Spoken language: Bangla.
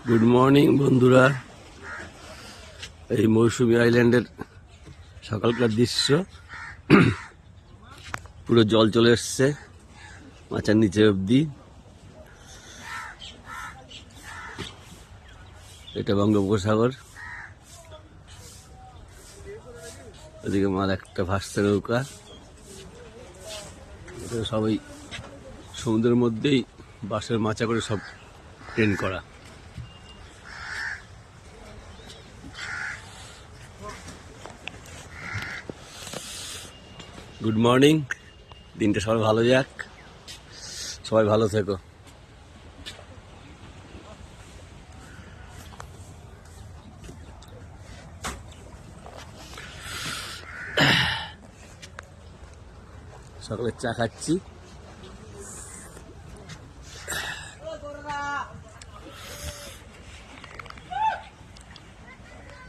গুড মর্নিং বন্ধুরা। এই মৌসুমী আইল্যান্ডের সকালকার দৃশ্য। পুরো জল চলে এসছে মাচার নিচে অবধি। এটা বঙ্গোপসাগর, ওদিকে মার একটা ভাসছে নৌকা। এটা সবাই সমুদ্রের মধ্যেই বাঁশের মাচা করে সব ট্রেন করা। গুড মর্নিং, দিনটা সবাই ভালো যাক, সবাই ভালো থেকো। সকালে চা খাচ্ছি।